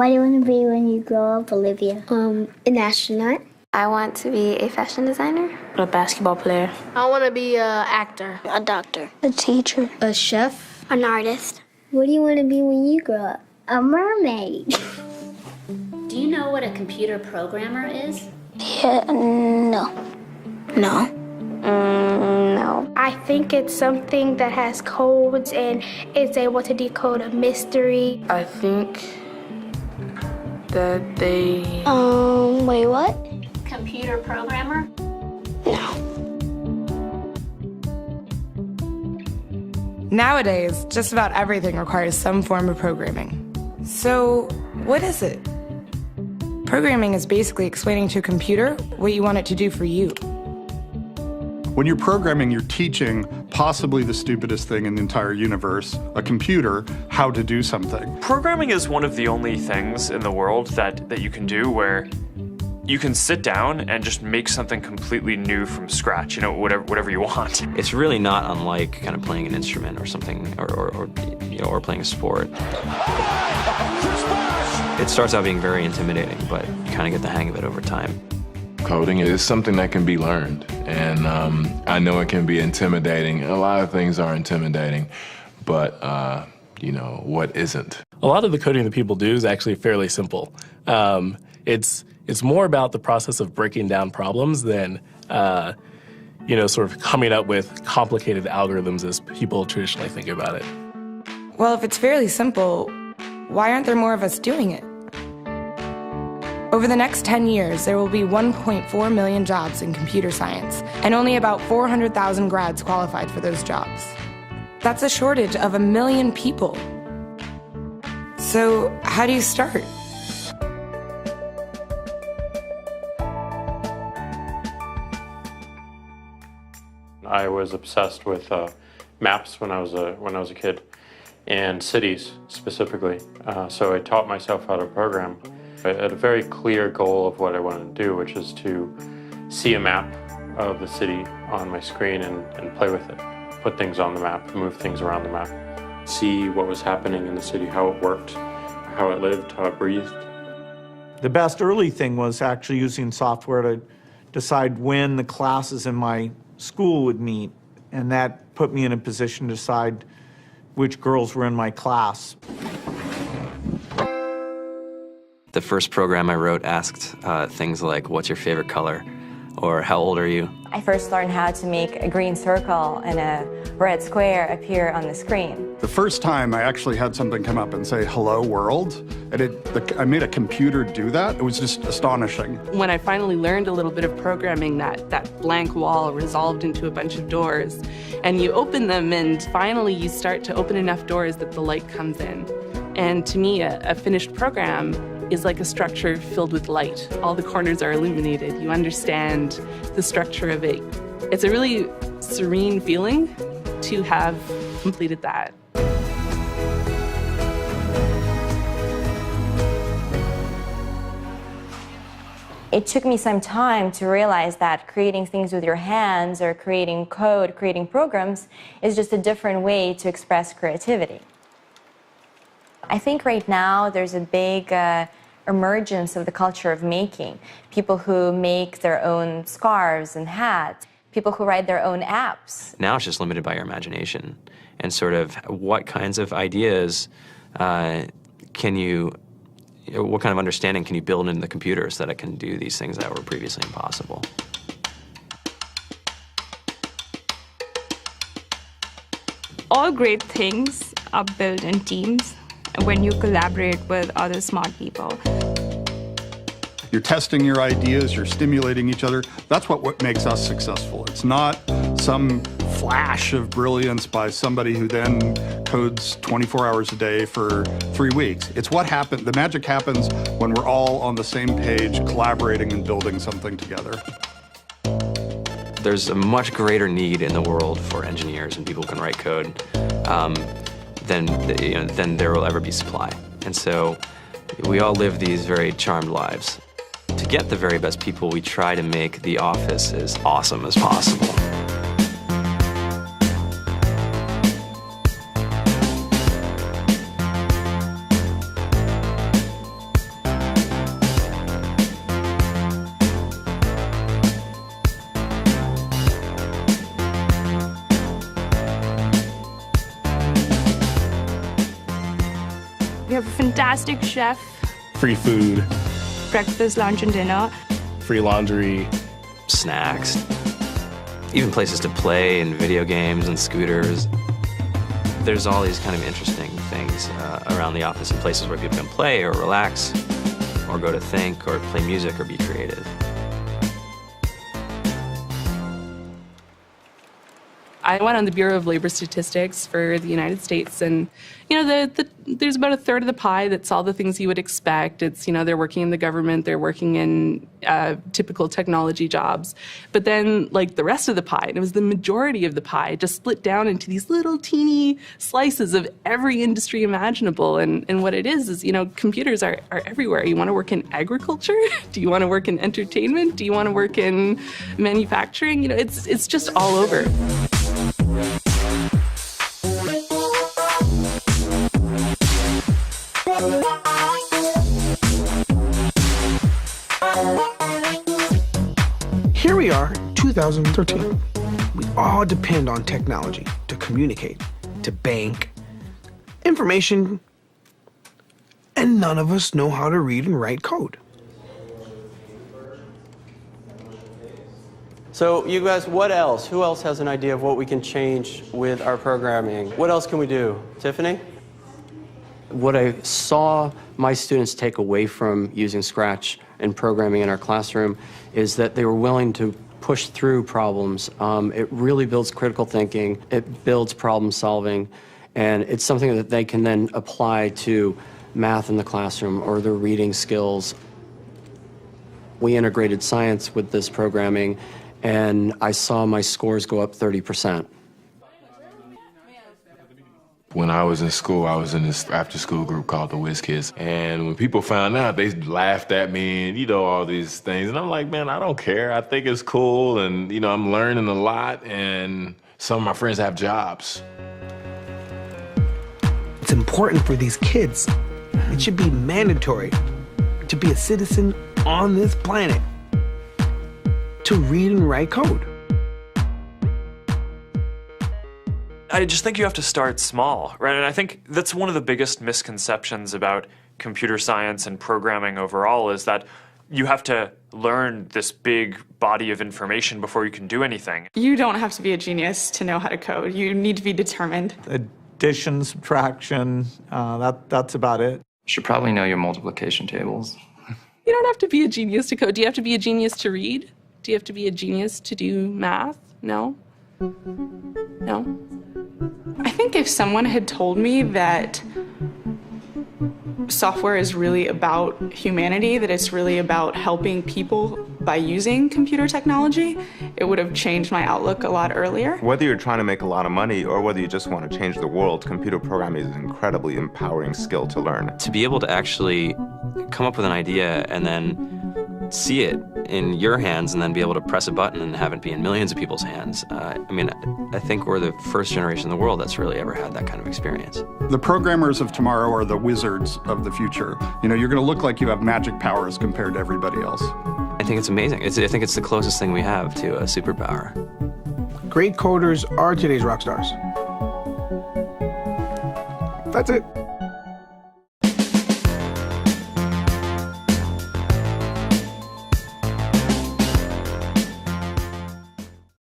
What do you want to be when you grow up, Olivia? An astronaut. I want to be a fashion designer. A basketball player. I want to be an actor. A doctor. A teacher. A chef. An artist. What do you want to be when you grow up? A mermaid. Do you know what a computer programmer is? Yeah, no. No. No. I think it's something that has codes and is able to decode a mystery. I think that they... Wait, what? Computer programmer? No. Nowadays, just about everything requires some form of programming. So, what is it? Programming is basically explaining to a computer what you want it to do for you. When you're programming, you're teaching possibly the stupidest thing in the entire universe, a computer, how to do something. Programming is one of the only things in the world that you can do where you can sit down and just make something completely new from scratch, you know, whatever you want. It's really not unlike kind of playing an instrument or something, or playing a sport. It starts out being very intimidating, but you kind of get the hang of it over time. Coding is something that can be learned, and I know it can be intimidating. A lot of things are intimidating, but you know, what isn't? A lot of the coding that people do is actually fairly simple. It's more about the process of breaking down problems than, sort of coming up with complicated algorithms as people traditionally think about it. Well, if it's fairly simple, why aren't there more of us doing it? Over the next 10 years, there will be 1.4 million jobs in computer science, and only about 400,000 grads qualified for those jobs. That's a shortage of 1 million people. So, how do you start? I was obsessed with maps when I was a kid, and cities specifically. So I taught myself how to program. I had a very clear goal of what I wanted to do, which is to see a map of the city on my screen and play with it. Put things on the map, move things around the map. See what was happening in the city, how it worked, how it lived, how it breathed. The best early thing was actually using software to decide when the classes in my school would meet, and that put me in a position to decide which girls were in my class. The first program I wrote asked things like, what's your favorite color? Or how old are you? I first learned how to make a green circle and a red square appear on the screen. The first time I actually had something come up and say, hello world, and I made a computer do that. It was just astonishing. When I finally learned a little bit of programming, that blank wall resolved into a bunch of doors, and you open them, and finally you start to open enough doors that the light comes in. And to me, a finished program is like a structure filled with light. All the corners are illuminated. You understand the structure of it. It's a really serene feeling to have completed that. It took me some time to realize that creating things with your hands or creating code, creating programs, is just a different way to express creativity. I think right now there's a big emergence of the culture of making. People who make their own scarves and hats, people who write their own apps. Now it's just limited by your imagination and sort of what kinds of ideas what kind of understanding can you build into the computer so that it can do these things that were previously impossible. All great things are built in teams when you collaborate with other smart people. You're testing your ideas, you're stimulating each other. That's what makes us successful. It's not some flash of brilliance by somebody who then codes 24 hours a day for 3 weeks. It's what happened. The magic happens when we're all on the same page, collaborating and building something together. There's a much greater need in the world for engineers and people who can write code than there will ever be supply. And so we all live these very charmed lives. To get the very best people, we try to make the office as awesome as possible. have a fantastic chef, Free food, breakfast, lunch, and dinner. free laundry, snacks, even places to play and video games and scooters. There's all these kind of interesting things around the office and places where people can play or relax or go to think or play music or be creative. I went on the Bureau of Labor Statistics for the United States, and there's about a third of the pie that's all the things you would expect. It's, they're working in the government, they're working in typical technology jobs. But then, like, the rest of the pie, and it was the majority of the pie, just split down into these little teeny slices of every industry imaginable. And what it is, computers are everywhere. You want to work in agriculture? Do you want to work in entertainment? Do you want to work in manufacturing? It's just all over. Here we are, 2013. We all depend on technology to communicate, to bank, information, and none of us know how to read and write code. So you guys, what else? Who else has an idea of what we can change with our programming? What else can we do? Tiffany? What I saw my students take away from using Scratch and programming in our classroom is that they were willing to push through problems. It really builds critical thinking, it builds problem solving, and it's something that they can then apply to math in the classroom or their reading skills. We integrated science with this programming, and I saw my scores go up 30%. When I was in school, I was in this after-school group called the Whiz Kids. And when people found out, they laughed at me and, all these things. And I'm like, man, I don't care. I think it's cool. And, I'm learning a lot. And some of my friends have jobs. It's important for these kids. It should be mandatory to be a citizen on this planet, to read and write code. I just think you have to start small, right? And I think that's one of the biggest misconceptions about computer science and programming overall is that you have to learn this big body of information before you can do anything. You don't have to be a genius to know how to code. You need to be determined. Addition, subtraction, that's about it. You should probably know your multiplication tables. You don't have to be a genius to code. Do you have to be a genius to read? Do you have to be a genius to do math? No? No? I think if someone had told me that software is really about humanity, that it's really about helping people by using computer technology, it would have changed my outlook a lot earlier. Whether you're trying to make a lot of money or whether you just want to change the world, computer programming is an incredibly empowering skill to learn. To be able to actually come up with an idea and then see it in your hands and then be able to press a button and have it be in millions of people's hands. I think we're the first generation in the world that's really ever had that kind of experience. The programmers of tomorrow are the wizards of the future. You're going to look like you have magic powers compared to everybody else. I think it's amazing. I think it's the closest thing we have to a superpower. Great coders are today's rock stars. That's it.